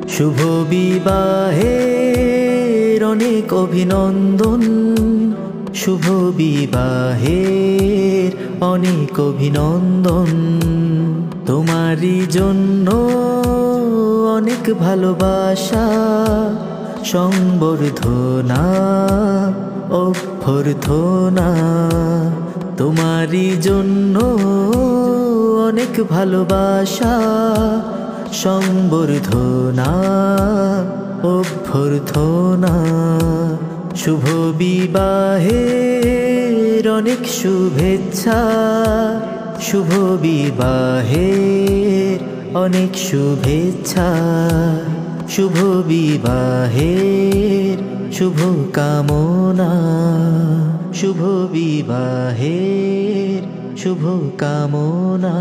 শুভ বিবাহের অনেক অভিনন্দন, শুভ বিবাহের অনেক অভিনন্দন। তোমারই জন্য অনেক ভালোবাসা, সংবর্ধনা অভ্যর্থনা। তোমারই জন্য অনেক ভালোবাসা, সংবর্ধনা অভ্যর্থনা। শুভ বিবাহের অনেক শুভেচ্ছা, শুভ বিবাহের অনেক শুভেচ্ছা। শুভ বিবাহের শুভ কামনা, শুভ বিবাহের শুভ কামনা।